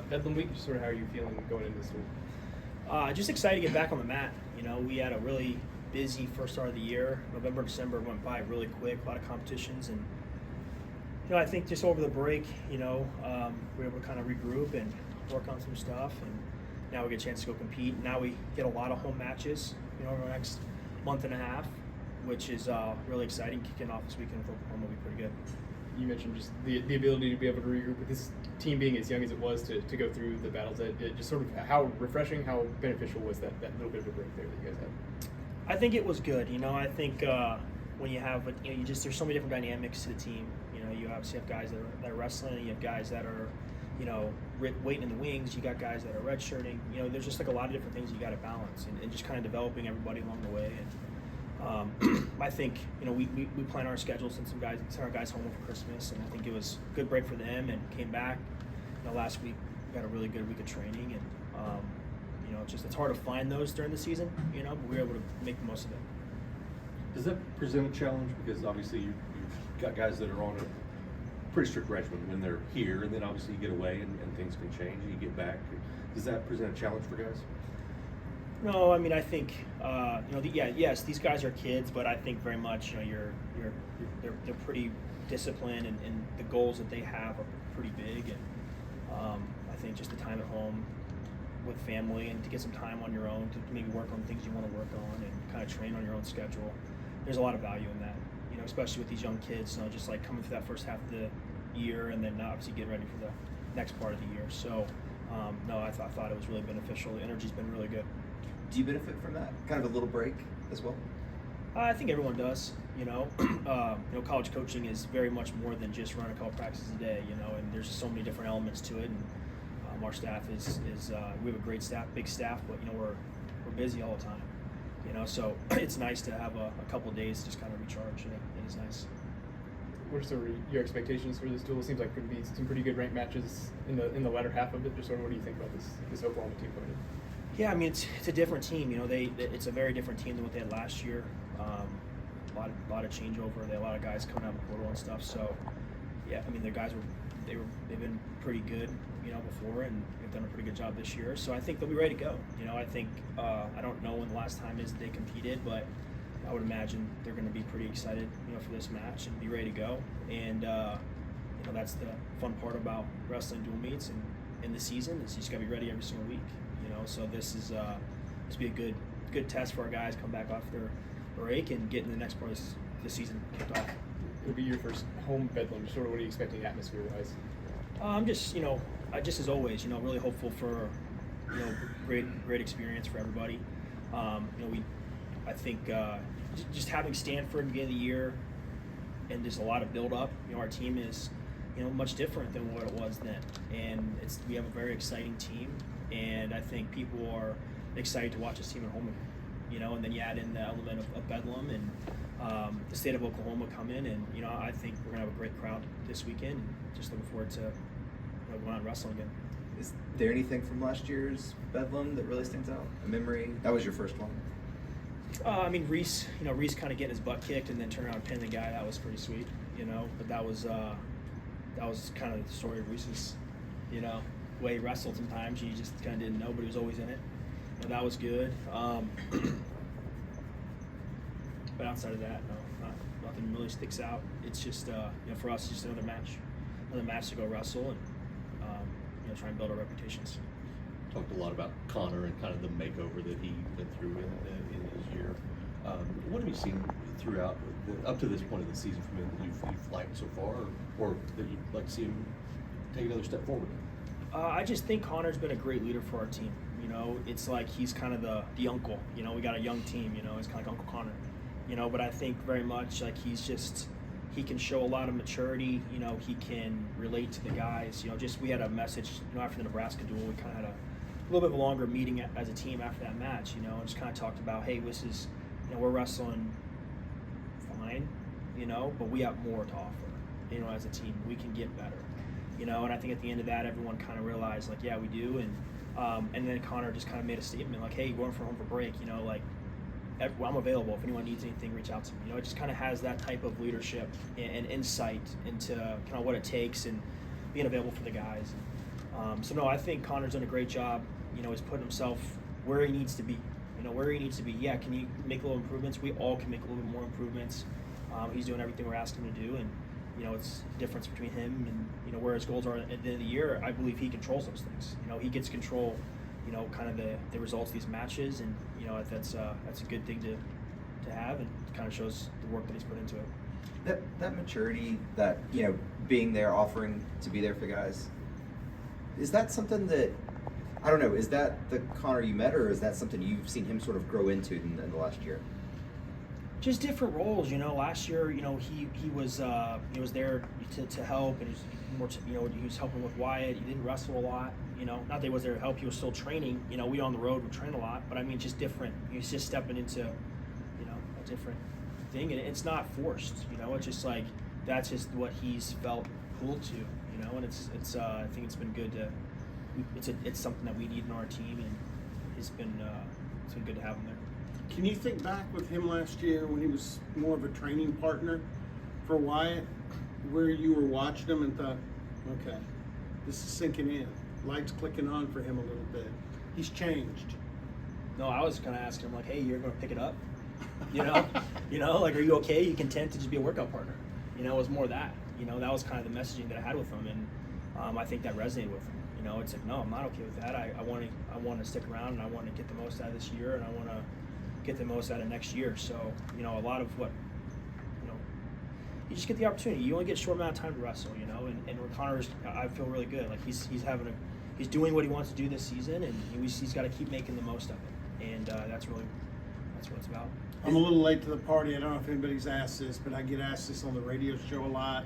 Bedlam week? Just sort of how are you feeling going into this week? Just excited to get back on the mat. We had a really busy first start of the year. November, December went by really quick, a lot of competitions, and I think just over the break, we were able to kind of regroup and work on some stuff, and now we get a chance to go compete. Now we get a lot of home matches, over the next month and a half, which is really exciting. Kicking off this weekend with Oklahoma will be pretty good. You mentioned just the ability to be able to regroup with this team being as young as it was to go through the battles. Just sort of how refreshing, how beneficial was that little bit of a break there that you guys had? I think it was good. I think when you have, there's so many different dynamics to the team. You obviously have guys that are wrestling, and you have guys that are, waiting in the wings. You got guys that are redshirting. There's just like a lot of different things you got to balance, and just kind of developing everybody along the way. And I think we plan our schedule, sent our guys home over Christmas, and I think it was a good break for them, and came back. Last week we got a really good week of training, and it's hard to find those during the season, but we were able to make the most of it. Does that present a challenge? Because obviously you've got guys that are on a pretty strict regimen when they're here, and then obviously you get away and things can change, and you get back. Does that present a challenge for guys? No, I think yes, these guys are kids, but I think very much they're pretty disciplined, and the goals that they have are pretty big, and I think just the time at home with family and to get some time on your own to maybe work on things you want to work on and kind of train on your own schedule. There's a lot of value in that, especially with these young kids, just like coming through that first half of the year and then obviously getting ready for the next part of the year. So, no, I thought it was really beneficial. The energy's been really good. Do you benefit from that? Kind of a little break as well? I think everyone does. College coaching is very much more than just running a couple practices a day. And there's so many different elements to it. And our staff is we have a great staff, big staff, but we're busy all the time. So it's nice to have a couple of days to just kind of recharge. It is nice. What are sort of your expectations for this duel? It seems like could be some pretty good ranked matches in the latter half of it. Just sort of what do you think about this Oklahoma team coming in? Yeah, it's a different team. It's a very different team than what they had last year. A lot of changeover. They had a lot of guys coming out of the portal and stuff. So, yeah, the guys they've been pretty good, before, and they've done a pretty good job this year. So I think they'll be ready to go. I think I don't know when the last time is they competed, but I would imagine they're going to be pretty excited, for this match and be ready to go. And that's the fun part about wrestling dual meets and in the season is you just got to be ready every single week. So this be a good test for our guys come back off their break and get in the next part of the season kicked off. It'll be your first home Bedlam. Sort of what are you expecting atmosphere-wise? I'm just as always, really hopeful for, great experience for everybody. I think just having Stanford at the beginning of the year and just a lot of build up. Our team is, much different than what it was then, and we have a very exciting team, and I think people are excited to watch this team at home again. And then you add in the element of Bedlam and the state of Oklahoma come in, and I think we're gonna have a great crowd this weekend. And just looking forward to going out and wrestling again. Is there anything from last year's Bedlam that really stands out? A memory? That was your first one. Reese. Reese kind of getting his butt kicked and then turn around and pin the guy. That was pretty sweet. But that was kind of the story of Reese's. Way he wrestled sometimes. You just kind of didn't know, but he was always in it. That was good. But outside of that, no, nothing really sticks out. It's just, for us, just another match to go wrestle and, try and build our reputations. Talked a lot about Connor and kind of the makeover that he went through in his year. What have you seen throughout, up to this point of the season from him that you've liked so far, or that you'd like to see him take another step forward? I just think Connor's been a great leader for our team. It's like he's kind of the uncle. We got a young team. It's kind of like Uncle Connor. But I think very much like he can show a lot of maturity. He can relate to the guys. We had a message. After the Nebraska duel, we kind of had a little bit of a longer meeting as a team after that match. And just kind of talked about, hey, this is, we're wrestling fine, but we have more to offer. As a team, we can get better. And I think at the end of that, everyone kind of realized, like, yeah, we do. And then Connor just kind of made a statement, like, hey, going for home for break, I'm available. If anyone needs anything, reach out to me. It just kind of has that type of leadership and insight into kind of what it takes and being available for the guys. So no, I think Connor's done a great job. You know, he's putting himself where he needs to be. You know, where he needs to be. Yeah, can he make little improvements? We all can make a little bit more improvements. He's doing everything we're asking him to do, and you know, it's the difference between him and, you know, where his goals are at the end of the year. I believe he controls those things. You know, he gets control, you know, kind of the results of these matches, and you know, that's a good thing to have, and it kind of shows the work that he's put into it. That maturity, that, you know, being there, offering to be there for guys, is that something that, I don't know, is that the Connor you met, or is that something you've seen him sort of grow into in the last year? Just different roles, you know. Last year, you know, he was there to help, and he was more, you know, he was helping with Wyatt. He didn't wrestle a lot, you know. Not that he was there to help; he was still training. You know, we on the road would train a lot, but I mean, just different. He's just stepping into, you know, a different thing, and it's not forced. You know, it's just like that's just what he's felt pulled to, you know. And it's I think it's been good to. It's something that we need in our team, and it's been good to have him there. Can you think back with him last year when he was more of a training partner for Wyatt, where you were watching him and thought, okay, this is sinking in, lights clicking on for him a little bit. He's changed. No, I was kind of asking him like, hey, you're going to pick it up, you know, like, are you okay? Are you content to just be a workout partner? You know, it was more that, you know, that was kind of the messaging that I had with him, and I think that resonated with him. You know, it's like, no, I'm not okay with that. I want to stick around, and I want to get the most out of this year, and I want to get the most out of next year. So, you know, a lot of what, you know, you just get the opportunity. You only get a short amount of time to wrestle, you know, and with Connor's, I feel really good. Like he's doing what he wants to do this season, and he's got to keep making the most of it. And that's what it's about. I'm a little late to the party. I don't know if anybody's asked this, but I get asked this on the radio show a lot.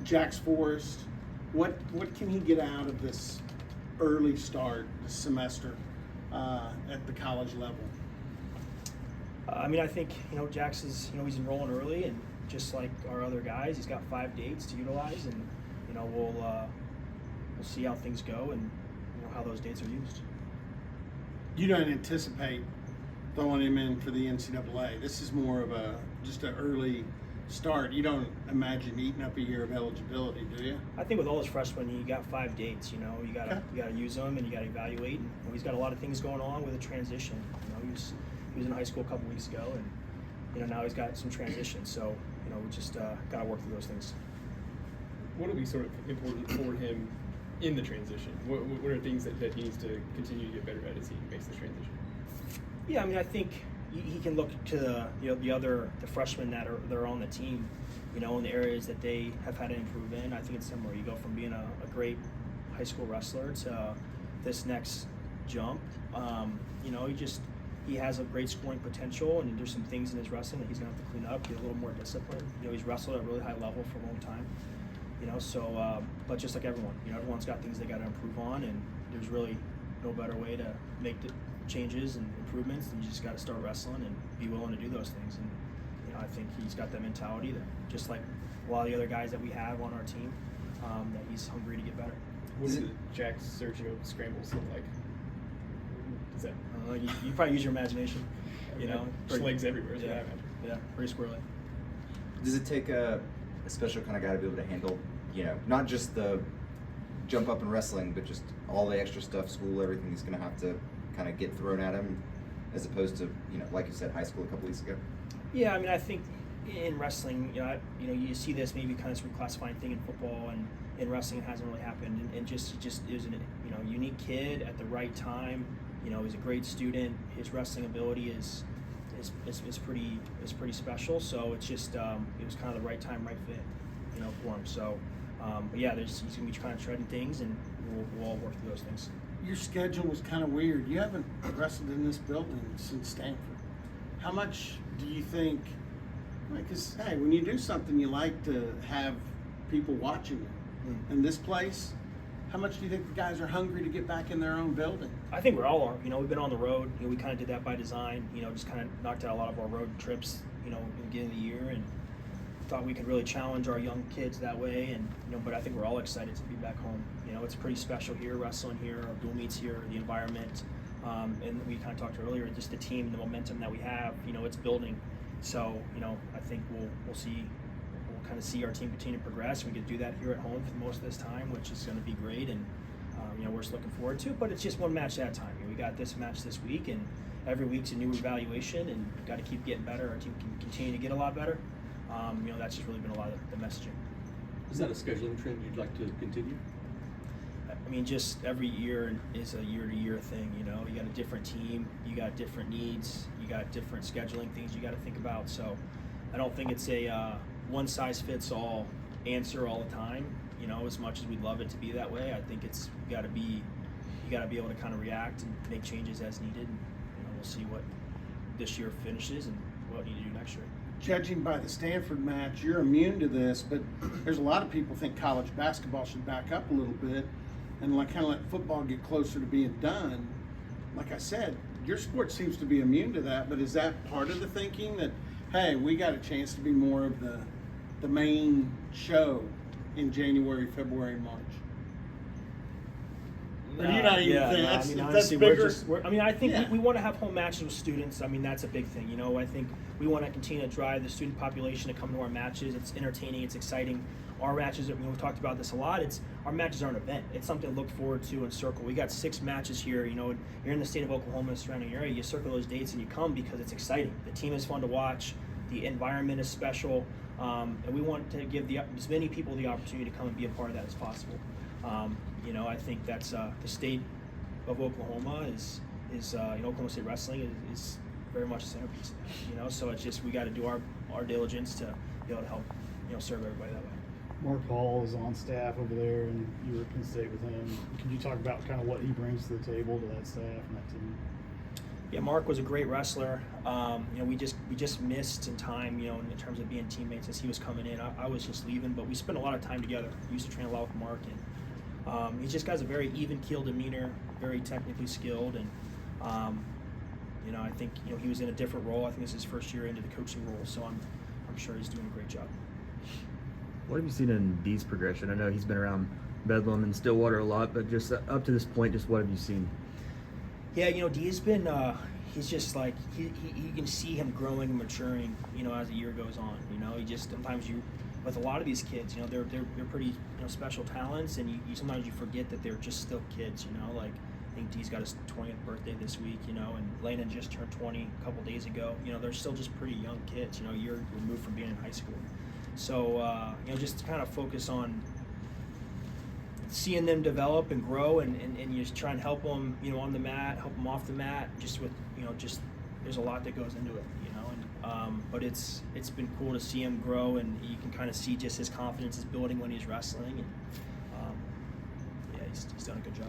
Jax Forrest, what can he get out of this early start, this semester, at the college level? I mean, I think, you know, Jax is, you know, he's enrolling early, and just like our other guys, he's got 5 dates to utilize, and you know, we'll see how things go, and you know how those dates are used. You don't anticipate throwing him in for the NCAA. This is more of just an early start. You don't imagine eating up a year of eligibility, do you? I think with all his freshmen, you got 5 dates. You know, you gotta use them, and you gotta evaluate. And you know, he's got a lot of things going on with a transition. You know, he was in high school a couple weeks ago, and you know, now he's got some transition. So you know, we just gotta work through those things. What will be sort of important for him in the transition? What are things that he needs to continue to get better at as he makes this transition? Yeah, I mean, I think he can look to the freshmen that are on the team, you know, in the areas that they have had to improve in. I think it's similar. You go from being a great high school wrestler to this next jump. You know, he has a great scoring potential, and there's some things in his wrestling that he's gonna have to clean up, be a little more disciplined. You know, he's wrestled at a really high level for a long time. You know, so but just like everyone, you know, everyone's got things they got to improve on, and there's really no better way to make the changes and improvements than you just got to start wrestling and be willing to do those things. And you know, I think he's got that mentality that, just like a lot of the other guys that we have on our team, that he's hungry to get better. What does the Jax Sergio scrambles look like? Is that You probably use your imagination. You know, just legs everywhere. Is Yeah, what I imagine. yeah, pretty squirrely. Does it take a special kind of guy to be able to handle, you know, not just the jump up in wrestling, but just all the extra stuff, school, everything he's going to have to kind of get thrown at him, as opposed to, you know, like you said, high school a couple weeks ago? Yeah, I mean, I think in wrestling, you see this maybe kind of reclassifying thing in football, and in wrestling it hasn't really happened. And just is an unique kid at the right time. You know, he's a great student. His wrestling ability is pretty special. So it's just it was kind of the right time, right fit, you know, for him. So, but yeah, he's gonna be kind of treading things, and we'll all work through those things. Your schedule was kind of weird. You haven't wrestled in this building since Stanford. How much do you think? Because hey, when you do something, you like to have people watching you. In this place, how much do you think the guys are hungry to get back in their own building? I think we're all are. You know, we've been on the road. You know, we kind of did that by design. You know, just kind of knocked out a lot of our road trips, you know, in the beginning of the year, and thought we could really challenge our young kids that way. And you know, but I think we're all excited to be back home. You know, it's pretty special here, wrestling here, our dual meets here, the environment, and we kind of talked earlier, just the team, the momentum that we have. You know, it's building. So you know, I think we'll see. We'll kind of see our team continue to progress. We get to do that here at home for most of this time, which is going to be great, and we're just looking forward to it. But it's just one match at a time. We got this match this week, and every week's a new evaluation, and we've got to keep getting better. Our team can continue to get a lot better. That's just really been a lot of the messaging. Is that a scheduling trend you'd like to continue? I mean, just every year is a year-to-year thing. You got a different team, you got different needs, you got different scheduling things you got to think about. So I don't think it's a one-size-fits-all answer all the time. As much as we'd love it to be that way, I think you got to be able to kind of react and make changes as needed. And, we'll see what this year finishes and what we need to do next year. Judging by the Stanford match, you're immune to this, but there's a lot of people think college basketball should back up a little bit and kind of let football get closer to being done. Like I said, your sport seems to be immune to that, but is that part of the thinking that, hey, we got a chance to be more of the main show in January, February, March? Or you not even think that's honestly, bigger? I think we want to have home matches with students. I mean, that's a big thing. I think we want to continue to drive the student population to come to our matches. It's entertaining. It's exciting. Our matches, we've talked about this a lot. Our matches are an event. It's something to look forward to and circle. We got 6 matches here. You're in the state of Oklahoma and surrounding area. You circle those dates and you come because it's exciting. The team is fun to watch. The environment is special, and we want to give as many people the opportunity to come and be a part of that as possible. I think that's the state of Oklahoma is Oklahoma State Wrestling is very much a centerpiece. So it's just we got to do our diligence to be able to help serve everybody that way. Mark Hall is on staff over there, and you were at Penn State with him. Could you talk about kind of what he brings to the table to that staff and that team? Yeah, Mark was a great wrestler. We just missed in time, in terms of being teammates as he was coming in. I was just leaving, but we spent a lot of time together. We used to train a lot with Mark, and he just got a very even-keeled demeanor, very technically skilled, and I think he was in a different role. I think this is his first year into the coaching role, so I'm sure he's doing a great job. What have you seen in Dee's progression? I know he's been around Bedlam and Stillwater a lot, but just up to this point, just what have you seen? Yeah, Dee's been, he's just like, you can see him growing and maturing, as the year goes on. He just, sometimes with a lot of these kids, they're pretty, special talents, and you sometimes you forget that they're just still kids, like, I think Dee's got his 20th birthday this week, and Landon just turned 20 a couple days ago. They're still just pretty young kids, a year removed from being in high school. So, just to kind of focus on seeing them develop and grow, and you just try and help them, on the mat, help them off the mat, just with, just there's a lot that goes into it, but it's been cool to see him grow, and you can kind of see just his confidence is building when he's wrestling, and he's done a good job.